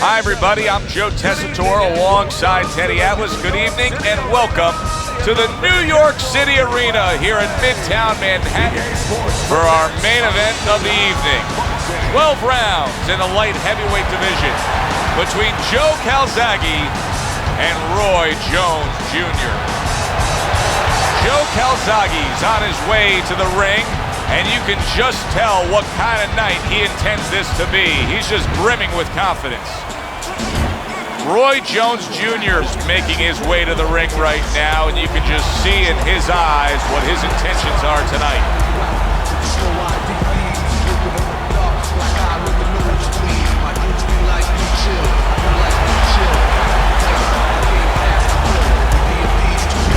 Hi everybody, I'm Joe Tessitore alongside Teddy Atlas. Good evening and welcome to the New York City Arena here in Midtown Manhattan for our main event of the evening. 12 rounds in the light heavyweight division between Joe Calzaghe and Roy Jones Jr. Joe Calzaghe's on his way to the ring, and you can just tell what kind of night he intends this to be. He's just brimming with confidence. Roy Jones Jr. is making his way to the ring right now, and you can just see in his eyes what his intentions are tonight.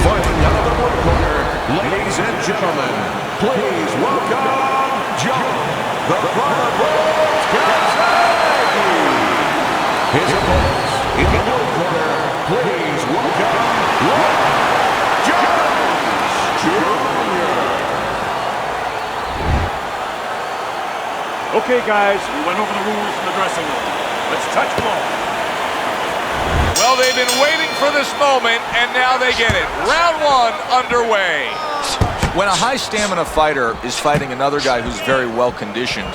Fighting out of the blue corner, ladies and gentlemen, please welcome Joe, the Chronicles Calzaghe. His opponents in the blue corner, please welcome Jones Jr. Okay, guys, we went over the rules in the dressing room. Let's touch ball. Well, they've been waiting for this moment, and now they get it. Round one underway. When a high stamina fighter is fighting another guy who's very well conditioned,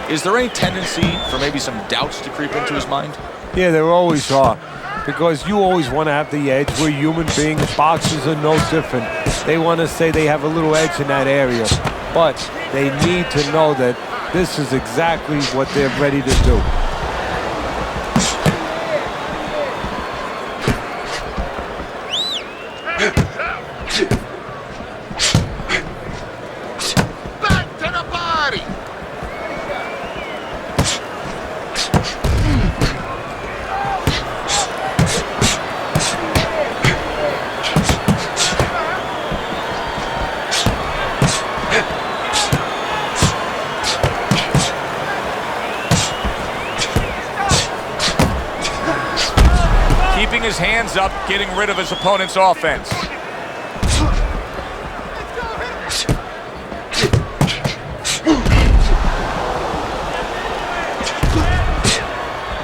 is there any tendency for maybe some doubts to creep into his mind? Yeah, there always are, because you always want to have the edge. We're human beings. Boxers are no different. They want to say they have a little edge in that area, but they need to know that this is exactly what they're ready to do. Back to the body. Keeping his hands up, getting rid of his opponent's offense.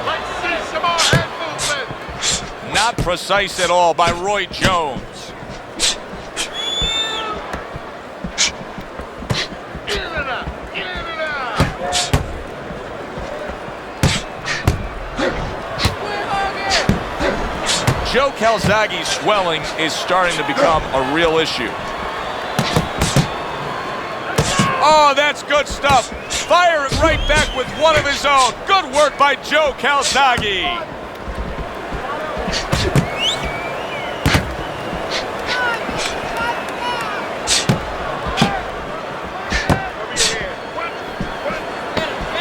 Let's see some more head movement. Not precise at all by Roy Jones. Get it up. Get it up. Joe Calzaghe's swelling is starting to become a real issue. Oh, that's good stuff. Firing right back with one of his own. Good work by Joe Calzaghe.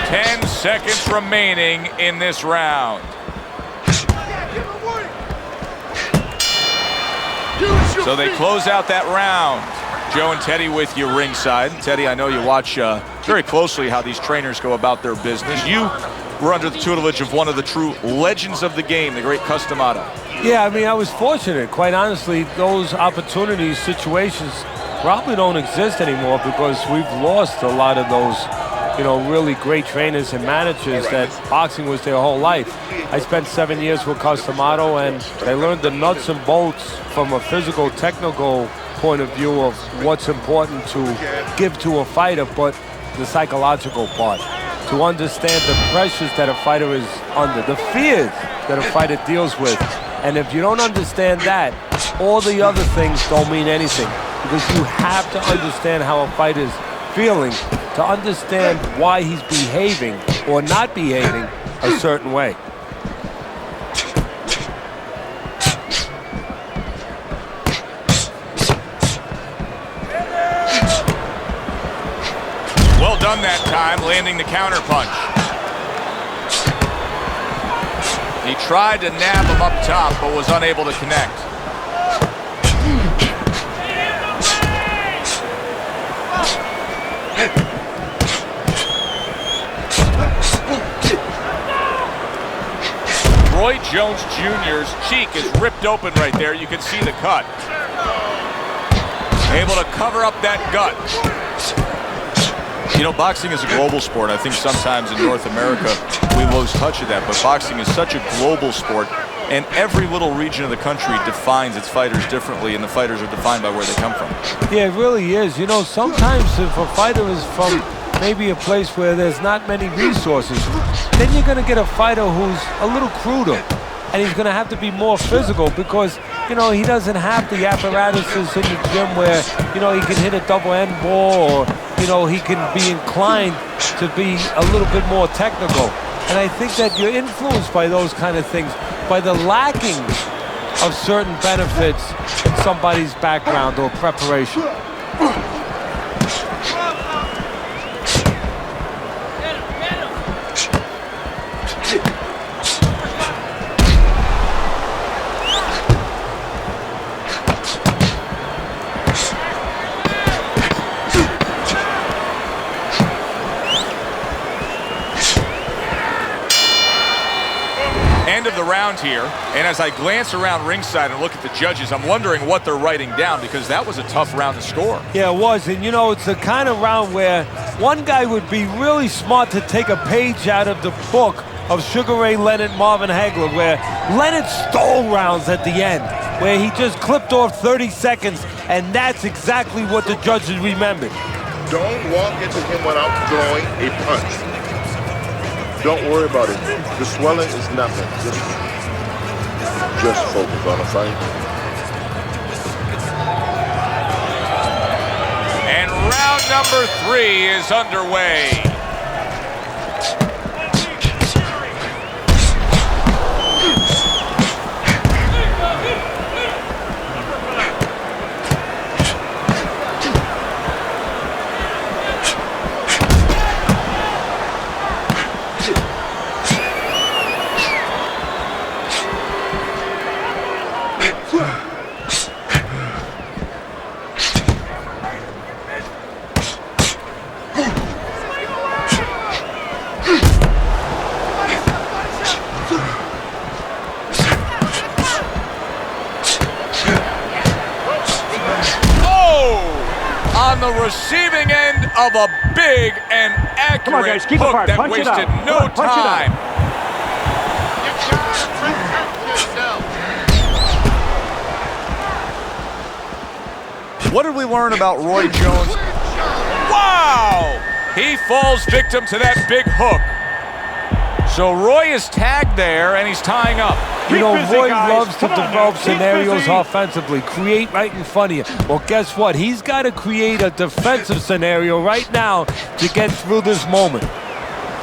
Ten seconds remaining in this round. So they close out that round. Joe and Teddy with you ringside. Teddy, I know you watch very closely how these trainers go about their business. You were under the tutelage of one of the true legends of the game, the great Customato. Yeah, I mean, I was fortunate. Quite honestly, those opportunities, situations probably don't exist anymore because we've lost a lot of those, you know, really great trainers and managers that boxing was their whole life. I spent 7 years with Customato, and I learned the nuts and bolts from a physical, technical point of view of what's important to give to a fighter, but the psychological part. To understand the pressures that a fighter is under, the fears that a fighter deals with. And if you don't understand that, all the other things don't mean anything, because you have to understand how a fighter's feeling to understand why he's behaving or not behaving a certain way. Well done that time, landing the counter punch. He tried to nab him up top, but was unable to connect. Roy Jones Jr.'s cheek is ripped open right there. You can see the cut. Able to cover up that gut. You know, boxing is a global sport. I think sometimes in North America we lose touch of that, but boxing is such a global sport, and every little region of the country defines its fighters differently, and the fighters are defined by where they come from. Yeah, it really is. You know, sometimes if a fighter is from maybe a place where there's not many resources, then you're going to get a fighter who's a little cruder, and he's going to have to be more physical because, you know, he doesn't have the apparatuses in the gym where, you know, he can hit a double end ball, or, you know, he can be inclined to be a little bit more technical. And I think that you're influenced by those kind of things, by the lacking of certain benefits in somebody's background or preparation. End of the round here, and as I glance around ringside and look at the judges, I'm wondering what they're writing down because that was a tough round to score. Yeah, it was, and you know, it's the kind of round where one guy would be really smart to take a page out of the book of Sugar Ray Leonard, Marvin Hagler, where Leonard stole rounds at the end, where he just clipped off 30 seconds, and that's exactly what the judges remembered. Don't walk into him without throwing a punch. Don't worry about it. The swelling is nothing. Just focus on the fight. And round number 3 is underway. On the receiving end of a big and accurate hook that wasted no time. You gotta protect yourself. What did we learn about Roy Jones? Wow! He falls victim to that big hook. So Roy is tagged there, and he's tying up. You know, Roy loves to develop scenarios offensively, create right in front of you. Well, guess what? He's got to create a defensive scenario right now to get through this moment.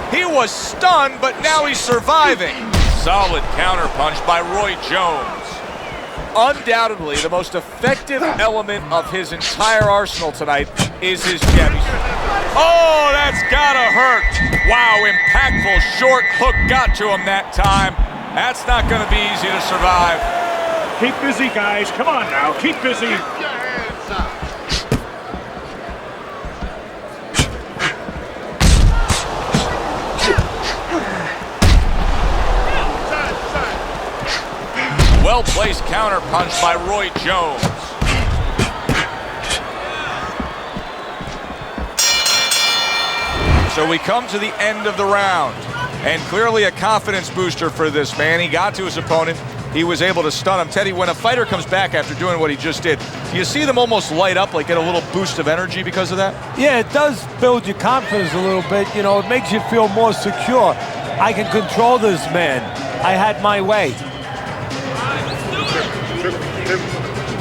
He was stunned, but now he's surviving. Solid counterpunch by Roy Jones. Undoubtedly, the most effective element of his entire arsenal tonight is his jab. Oh, that's gotta hurt. Wow, impactful short hook got to him that time. That's not gonna be easy to survive. Keep busy, guys. Come on now, keep busy. Keep your hands up. Well-placed counterpunch by Roy Jones. So we come to the end of the round, and clearly a confidence booster for this man. He got to his opponent. He was able to stun him. Teddy, when a fighter comes back after doing what he just did, you see them almost light up, like get a little boost of energy because of that? Yeah, it does build your confidence a little bit. You know, it makes you feel more secure. I can control this man. I had my way.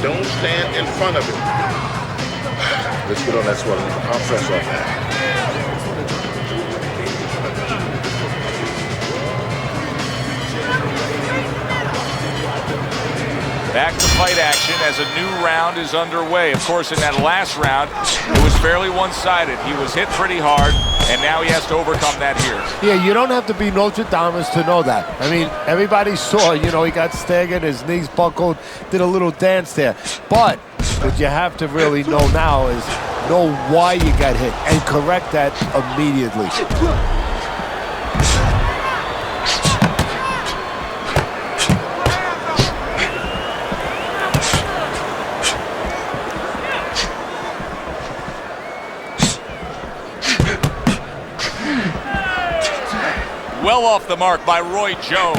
Don't stand in front of it. Let's get on that swelling. I'm fresh off that. Back to fight action as a new round is underway. Of course, in that last round, it was fairly one-sided. He was hit pretty hard, and now he has to overcome that here. Yeah, you don't have to be Notre Dame to know that. I mean, everybody saw, you know, he got staggered, his knees buckled, did a little dance there. But what you have to really know now is know why you got hit and correct that immediately. the mark by Roy Jones.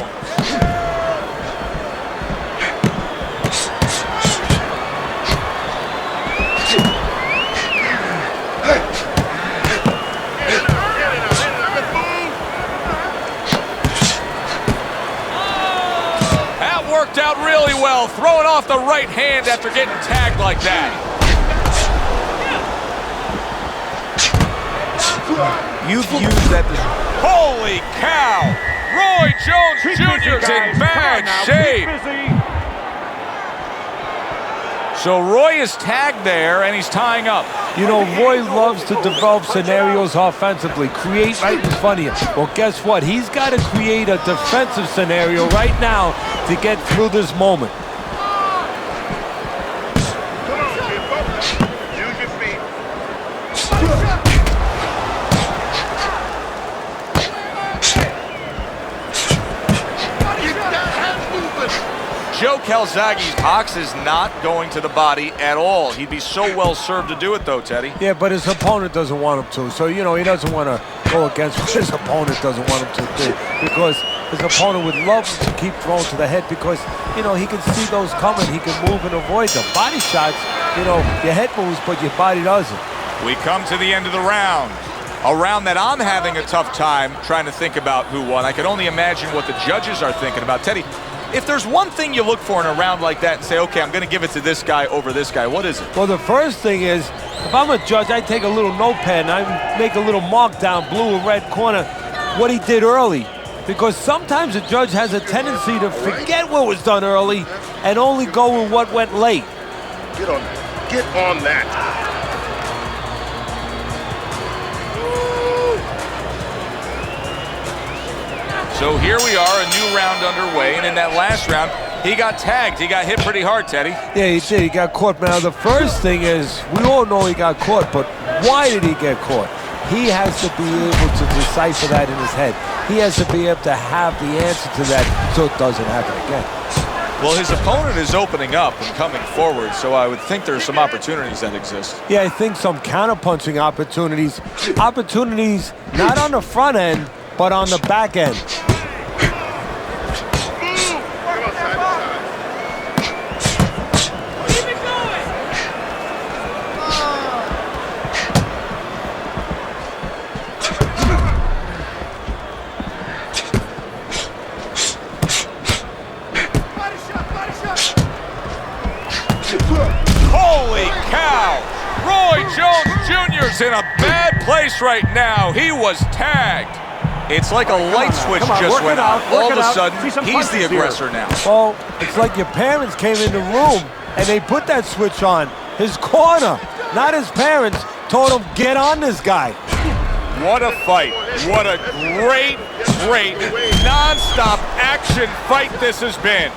That worked out really well, throwing off the right hand after getting tagged like that. You've used that. Holy cow! Roy Jones Jr.'s in bad shape. So Roy is tagged there, and he's tying up. You know, Roy loves to develop scenarios offensively, create right in front of you. Well, guess what? He's got to create a defensive scenario right now to get through this moment. Use your feet. Joe Calzaghe's box is not going to the body at all. He'd be so well served to do it, though, Teddy. Yeah, but his opponent doesn't want him to. So, you know, he doesn't want to go against what his opponent doesn't want him to do. Because his opponent would love to keep throwing to the head because, you know, he can see those coming. He can move and avoid them. Body shots, you know, your head moves, but your body doesn't. We come to the end of the round. A round that I'm having a tough time trying to think about who won. I can only imagine what the judges are thinking about. Teddy, if there's one thing you look for in a round like that and say, okay, I'm going to give it to this guy over this guy, what is it? Well, the first thing is, if I'm a judge, I take a little notepad and I make a little mark down, blue and red corner, what he did early. Because sometimes a judge has a tendency to forget what was done early and only go with what went late. Get on that. Get on that. So here we are, a new round underway, and in that last round, he got tagged. He got hit pretty hard, Teddy. Yeah, he did. He got caught. Now, the first thing is, we all know he got caught, but why did he get caught? He has to be able to decipher that in his head. He has to be able to have the answer to that so it doesn't happen again. Well, his opponent is opening up and coming forward, so I would think there's some opportunities that exist. Yeah, I think some counterpunching opportunities. Opportunities not on the front end, but on the back end. Holy cow! Roy Jones Jr.'s in a bad place right now. He was tagged. It's like a light switch just went out. All of a sudden, he's the aggressor now. Well, it's like your parents came in the room and they put that switch on. His corner, not his parents, told him, get on this guy. What a fight. What a great, non-stop action fight this has been.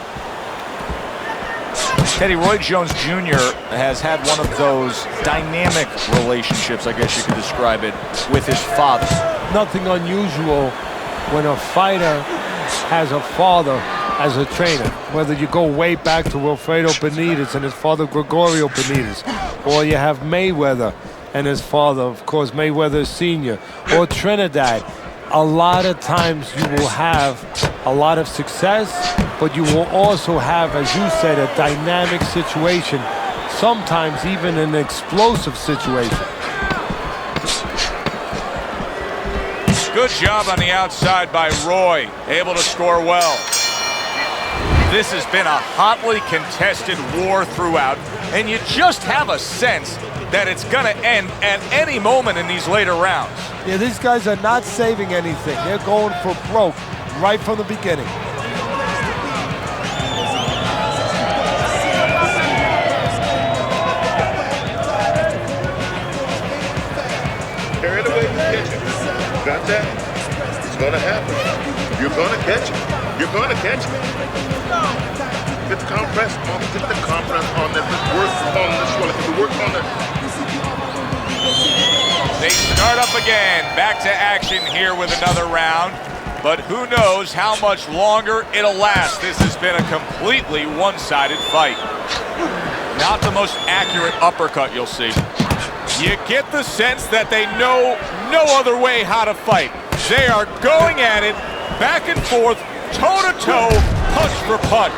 Teddy, Roy Jones Jr. has had one of those dynamic relationships, I guess you could describe it, with his father. Nothing unusual when a fighter has a father as a trainer. Whether you go way back to Wilfredo Benitez and his father Gregorio Benitez, or you have Mayweather and his father, of course, Mayweather Sr., or Trinidad. A lot of times you will have a lot of success, but you will also have, as you said, a dynamic situation, sometimes even an explosive situation. Good job on the outside by Roy, able to score well. This has been a hotly contested war throughout, and you just have a sense that it's going to end at any moment in these later rounds. Yeah, these guys are not saving anything. They're going for broke right from the beginning. Carry it away, catch it. Got that? It's gonna happen. You're gonna catch it. You're gonna catch it. Get the compress on. Get the compress on there. Let's work on this one. Let's work on it. They start up again. Back to action here with another round. But who knows how much longer it'll last. This has been a completely one-sided fight. Not the most accurate uppercut you'll see. You get the sense that they know no other way how to fight. They are going at it Back and forth, toe-to-toe, punch for punch.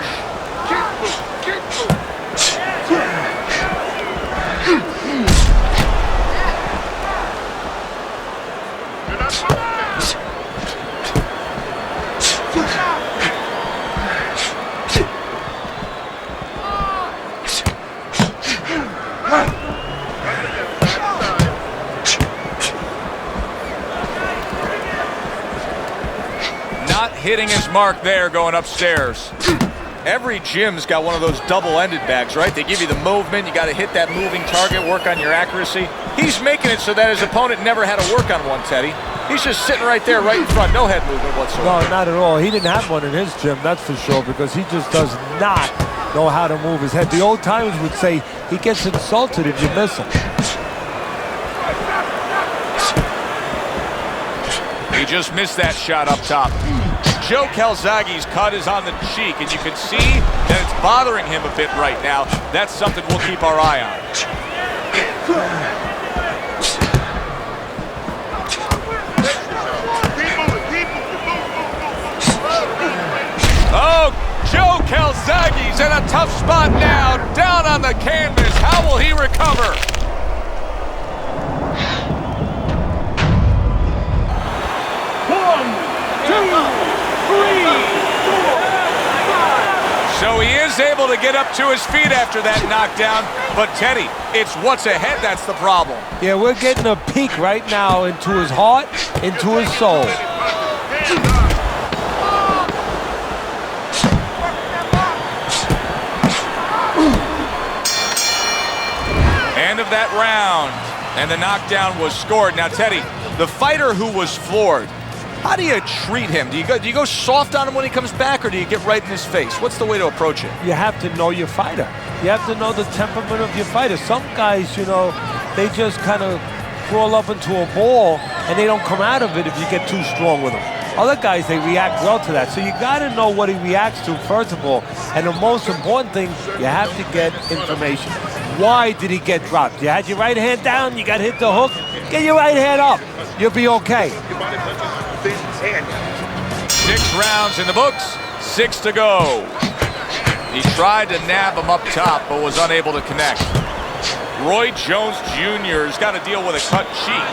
Not hitting his mark there going upstairs. Every gym's got one of those double-ended bags, right? They give you the movement, you got to hit that moving target, work on your accuracy. He's making it so that his opponent never had to work on one, Teddy. He's just sitting right there, right in front, no head movement whatsoever. No, not at all. He didn't have one in his gym, that's for sure, because he just does not know how to move his head. The old timers would say he gets insulted if you miss him. He just missed that shot up top. Joe Calzaghe's cut is on the cheek, and you can see that it's bothering him a bit right now. That's something we'll keep our eye on. Oh, Joe Calzaghe's in a tough spot now, down on the canvas. How will he recover? So he is able to get up to his feet after that knockdown, but Teddy, it's what's ahead that's the problem. Yeah, we're getting a peek right now into his heart, into his soul. End of that round, and the knockdown was scored. Now, Teddy, the fighter who was floored, how do you treat him? Do you go soft on him when he comes back, or do you get right in his face? What's the way to approach it? You have to know your fighter. You have to know the temperament of your fighter. Some guys, you know, they just kind of crawl up into a ball and they don't come out of it if you get too strong with them. Other guys, they react well to that. So you got to know what he reacts to, first of all. And the most important thing, you have to get information. Why did he get dropped? You had your right hand down, you got hit the hook, get your right hand up. You'll be okay. 6 rounds in the books, 6 to go. He tried to nab him up top, but was unable to connect. Roy Jones Jr. has got to deal with a cut cheek.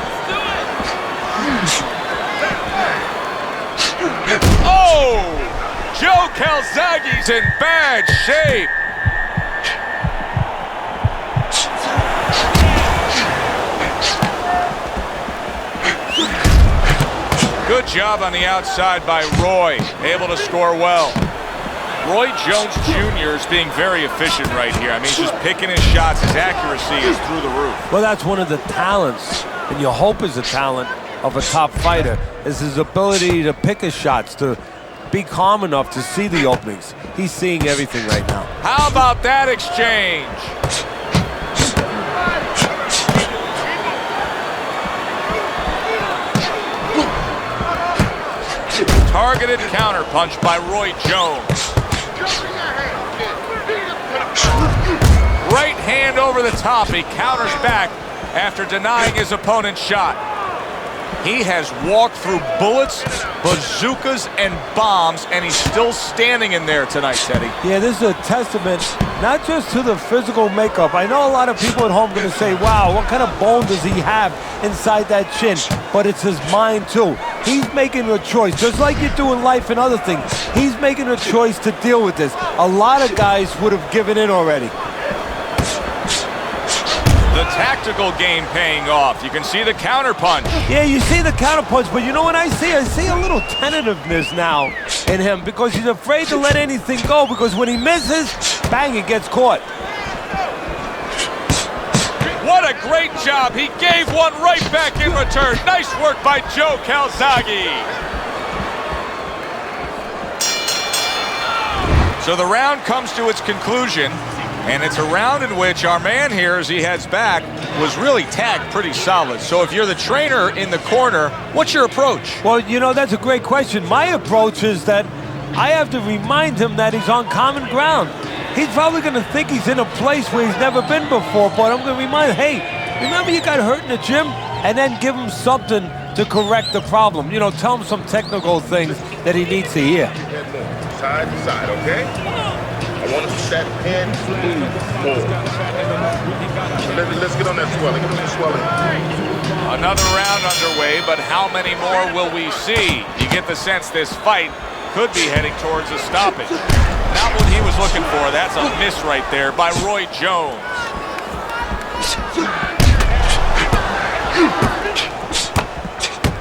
Oh! Joe Calzaghe's in bad shape. Good job on the outside by Roy, able to score well. Roy Jones Jr. is being very efficient right here. I mean, he's just picking his shots. His accuracy is through the roof. Well, that's one of the talents, and you hope is a talent of a top fighter, is his ability to pick his shots, to be calm enough to see the openings. He's seeing everything right now. How about that exchange? Targeted counterpunch by Roy Jones. Right hand over the top. He counters back after denying his opponent's shot. He has walked through bullets, bazookas, and bombs, and he's still standing in there tonight, Teddy. Yeah, this is a testament not just to the physical makeup. I know a lot of people at home are going to say, wow, what kind of bone does he have inside that chin? But it's his mind, too. He's making a choice, just like you do in life and other things. He's making a choice to deal with this. A lot of guys would have given in already. The tactical game paying off. You can see the counterpunch. Yeah, you see the counterpunch, but you know what I see? I see a little tentativeness now in him because he's afraid to let anything go, because when he misses, bang, it gets caught. What a great job. He gave one right back in return. Nice work by Joe Calzaghe. So the round comes to its conclusion, and it's a round in which our man here, as he heads back, was really tagged pretty solid. So if you're the trainer in the corner, what's your approach? Well, you know, that's a great question. My approach is that I have to remind him that he's on common ground. He's probably going to think he's in a place where he's never been before, but I'm going to remind him, hey, remember you got hurt in the gym? And then give him something to correct the problem. You know, tell him some technical things that he needs to hear. Side to side, okay? I want to see that pin move more. Let's get on that swelling. Get on that swelling. Another round underway, but how many more will we see? You get the sense this fight could be heading towards a stoppage. Not what he was looking for. That's a miss right there by Roy Jones.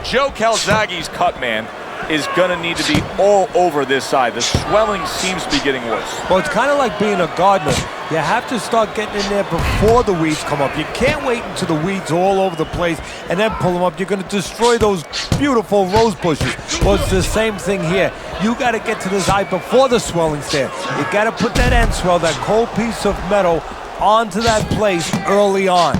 Joe Calzaghe's cut man is gonna need to be all over this side. The swelling seems to be getting worse. Well, it's kind of like being a gardener. You have to start getting in there before the weeds come up. You can't wait until the weeds are all over the place and then pull them up. You're gonna destroy those beautiful rose bushes. Well, it's the same thing here. You gotta get to this eye before the swelling's there. You gotta put that end swell, that cold piece of metal, onto that place early on.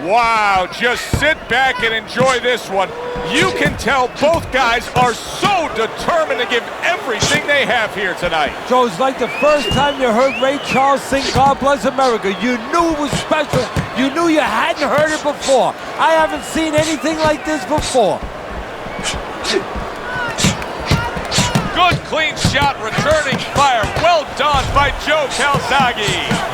Wow, just sit back and enjoy this one. You can tell both guys are so determined to give everything they have here tonight. Joe, it's like the first time you heard Ray Charles sing God Bless America. You knew it was special. You knew you hadn't heard it before. I haven't seen anything like this before. Good clean shot, returning fire. Well done by Joe Calzaghe.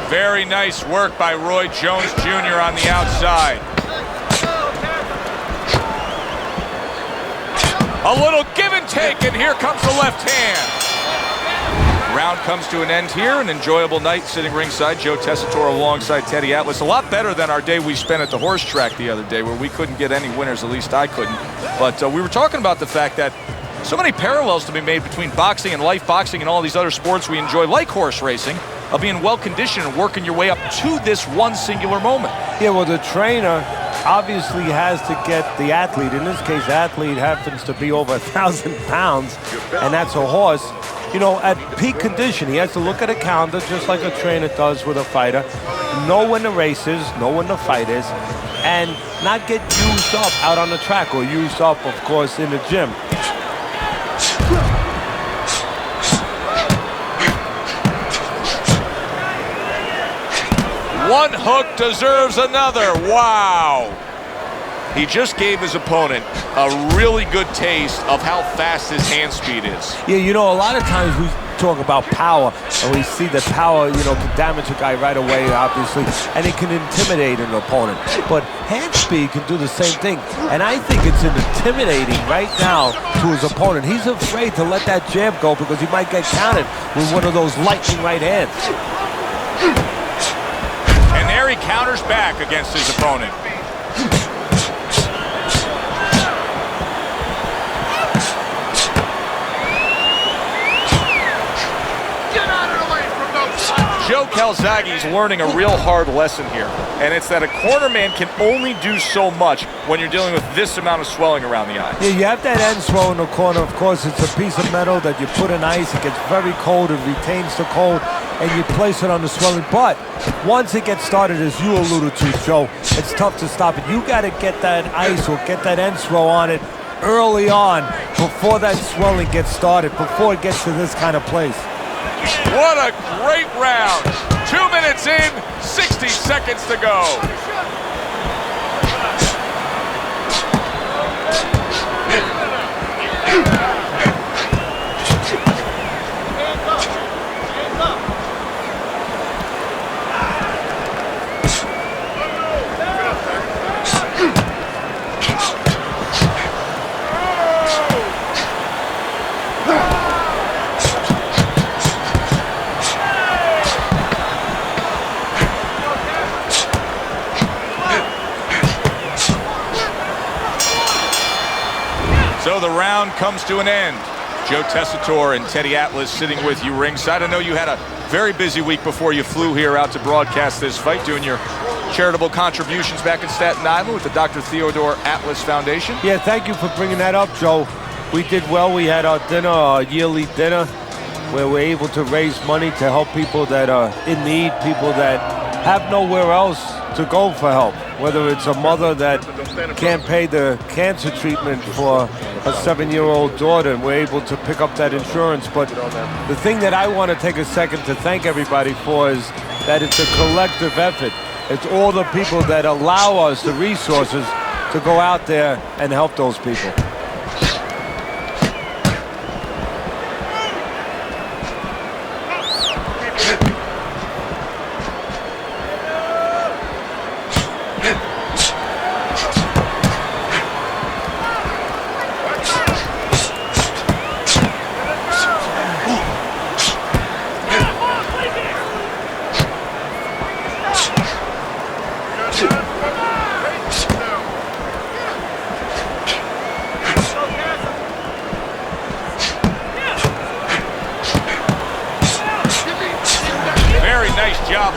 Very nice work by Roy Jones Jr. on the outside. A little give and take, and here comes the left hand. Round comes to an end here. An enjoyable night sitting ringside. Joe Tessitore alongside Teddy Atlas. A lot better than our day we spent at the horse track the other day, where we couldn't get any winners, at least I couldn't. But we were talking about the fact that so many parallels to be made between boxing and life boxing and all these other sports we enjoy, like horse racing, of being well-conditioned and working your way up to this one singular moment. Yeah, well, the trainer obviously has to get the athlete. In this case, the athlete happens to be over 1,000 pounds, and that's a horse. You know, at peak condition, he has to look at a calendar just like a trainer does with a fighter, know when the race is, know when the fight is, and not get used up out on the track or used up, of course, in the gym. One hook deserves another. Wow. He just gave his opponent a really good taste of how fast his hand speed is. Yeah, you know, a lot of times we talk about power, and we see that power, you know, can damage a guy right away, obviously, and it can intimidate an opponent. But hand speed can do the same thing, and I think it's intimidating right now to his opponent. He's afraid to let that jab go because he might get counted with one of those lightning right hands. And there he counters back against his opponent. Joe Calzaghe's learning a real hard lesson here, and it's that a corner man can only do so much when you're dealing with this amount of swelling around the eye. Yeah, you have that end swell in the corner. Of course, it's a piece of metal that you put in ice. It gets very cold. It retains the cold, and you place it on the swelling. But once it gets started, as you alluded to, Joe, it's tough to stop it. You got to get that ice or get that end swell on it early on before that swelling gets started, before it gets to this kind of place. What a great round. 2 minutes in, 60 seconds to go. So the round comes to an end. Joe Tessitore and Teddy Atlas sitting with you ringside. I know you had a very busy week before you flew here out to broadcast this fight, doing your charitable contributions back in Staten Island with the Dr. Theodore Atlas Foundation. Yeah, thank you for bringing that up, Joe. We did well. We had our dinner, our yearly dinner, where we're able to raise money to help people that are in need, people that have nowhere else to go for help, whether it's a mother that can't pay the cancer treatment for a 7-year-old daughter, and we're able to pick up that insurance. But the thing that I want to take a second to thank everybody for is that it's a collective effort. It's all the people that allow us the resources to go out there and help those people.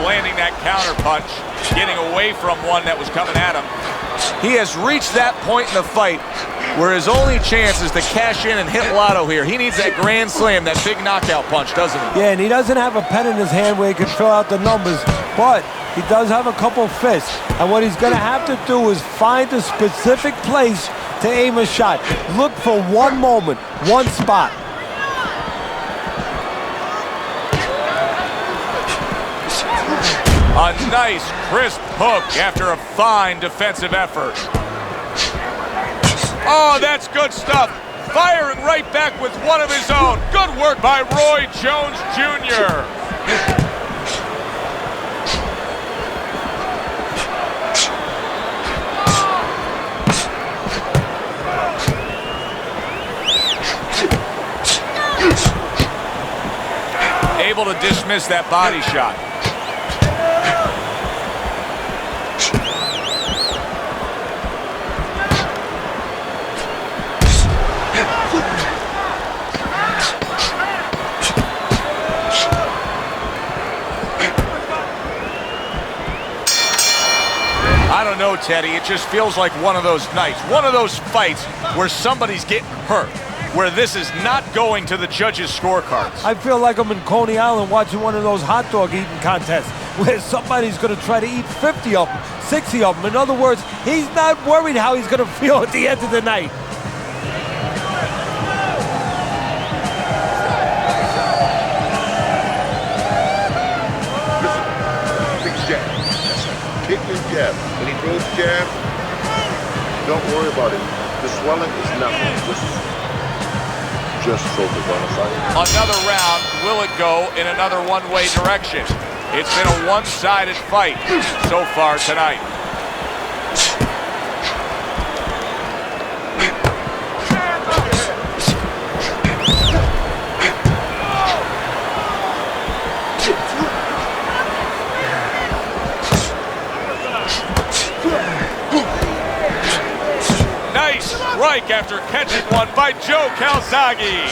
Landing that counter punch, getting away from one that was coming at him. He has reached that point in the fight where his only chance is to cash in and hit lotto here. He needs that grand slam, that big knockout punch, doesn't he? Yeah, and he doesn't have a pen in his hand where he can fill out the numbers, but he does have a couple fists. And what he's going to have to do is find a specific place to aim a shot. Look for one moment, one spot. A nice, crisp hook after a fine defensive effort. Oh, that's good stuff. Firing right back with one of his own. Good work by Roy Jones Jr. Able to dismiss that body shot. I don't know, Teddy. It just feels like one of those nights, one of those fights where somebody's getting hurt, where this is not going to the judges' scorecards. I feel like I'm in Coney Island watching one of those hot dog eating contests where somebody's going to try to eat 50 of them, 60 of them. In other words, he's not worried how he's going to feel at the end of the night. Kick and jab. When he throws jab, don't worry about it. The swelling is nothing. Just focus on the fight. Another round. Will it go in another one-way direction? It's been a one-sided fight so far tonight. Nice strike after catching one by Joe Calzaghe.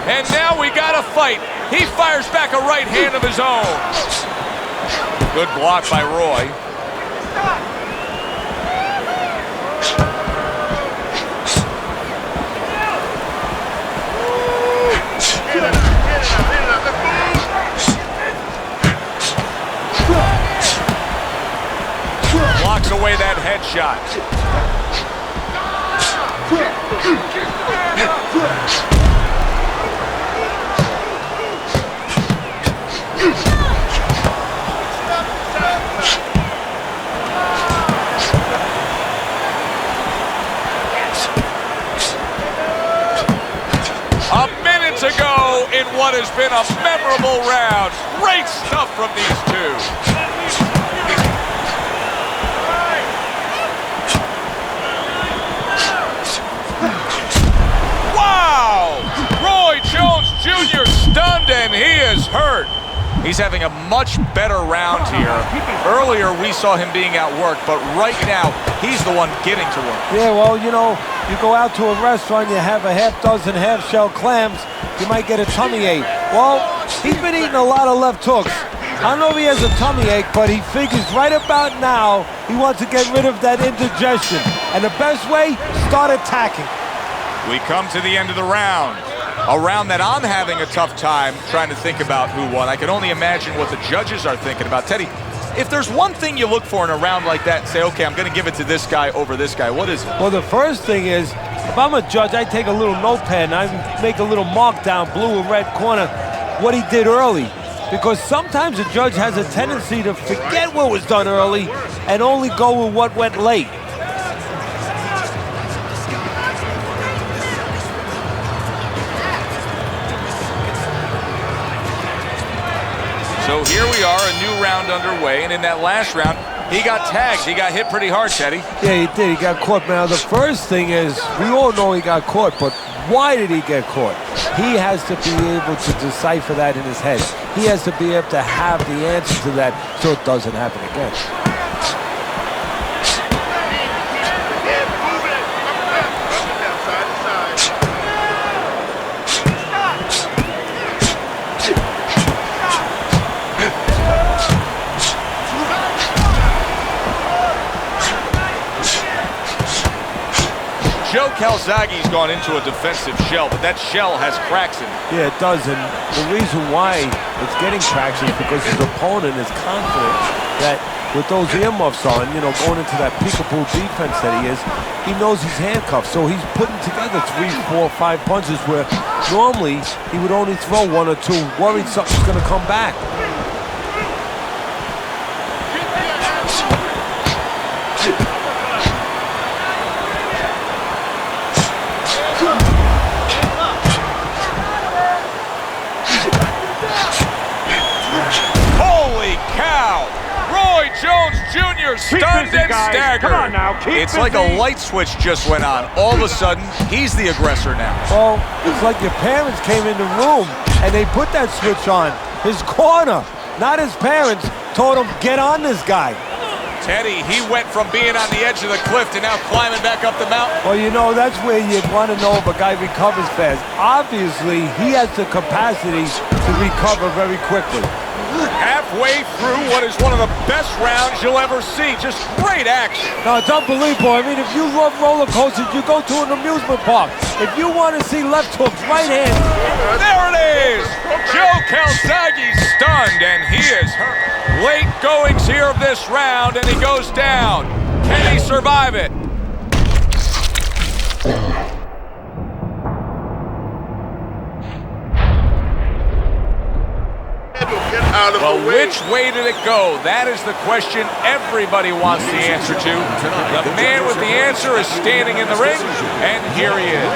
And now we got a fight. He fires back a right hand of his own. Good block by Roy. Blocks away that headshot. A minute to go in what has been a memorable round. Great stuff from these two. Wow! Roy Jones Jr. stunned and he is hurt. He's having a much better round here. Earlier, we saw him being outworked, but right now, he's the one getting to work. Yeah, well, you know, you go out to a restaurant, you have a half dozen half-shell clams, you might get a tummy ache. Well, he's been eating a lot of left hooks. I don't know if he has a tummy ache, but he figures right about now he wants to get rid of that indigestion. And the best way, start attacking. We come to the end of the round. A round that I'm having a tough time trying to think about who won. I can only imagine what the judges are thinking about. Teddy, if there's one thing you look for in a round like that and say, okay, I'm going to give it to this guy over this guy, what is it? Well, the first thing is, if I'm a judge, I take a little notepad and I make a little mark down, blue and red corner, what he did early. Because sometimes a judge has a tendency to forget what was done early and only go with what went late. So here we are, a new round underway, and in that last round, he got tagged. He got hit pretty hard, Teddy. Yeah, he did. He got caught. Now, the first thing is, we all know he got caught, but why did he get caught? He has to be able to decipher that in his head. He has to be able to have the answer to that so it doesn't happen again. Joe Calzaghe's gone into a defensive shell, but that shell has cracks in it. Yeah, it does, and the reason why it's getting cracks is because his opponent is confident that with those earmuffs on, you know, going into that peekaboo defense that he is, he knows he's handcuffed, so he's putting together 3, 4, 5 punches where normally he would only throw 1 or 2, worried something's going to come back. Jones Jr. stunned and staggered. Come on now, it's like a light switch just went on. All of a sudden, he's the aggressor now. Well, it's like your parents came in the room and they put that switch on. His corner, not his parents, told him, get on this guy. Teddy, he went from being on the edge of the cliff to now climbing back up the mountain. Well, you know, that's where you'd want to know if a guy recovers fast. Obviously, he has the capacity to recover very quickly. Halfway through what is one of the best rounds you'll ever see. Just great action. No, it's unbelievable. I mean, if you love roller coasters, you go to an amusement park. If you want to see left hooks, right hand. There it is. Joe Calzaghe stunned, and he is hurt. Late goings here of this round, and he goes down. Can he survive it? Well, which way did it go? That is the question everybody wants the answer to. The man with the answer is standing in the ring, and here he is.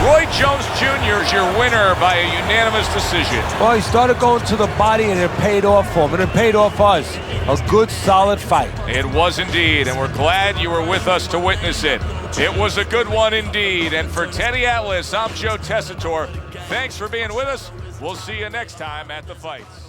Roy Jones Jr. is your winner by a unanimous decision. Well, he started going to the body, and it paid off for him, and it paid off for us. A good, solid fight. It was indeed, and we're glad you were with us to witness it. It was a good one indeed. And for Teddy Atlas, I'm Joe Tessitore. Thanks for being with us. We'll see you next time at the fights.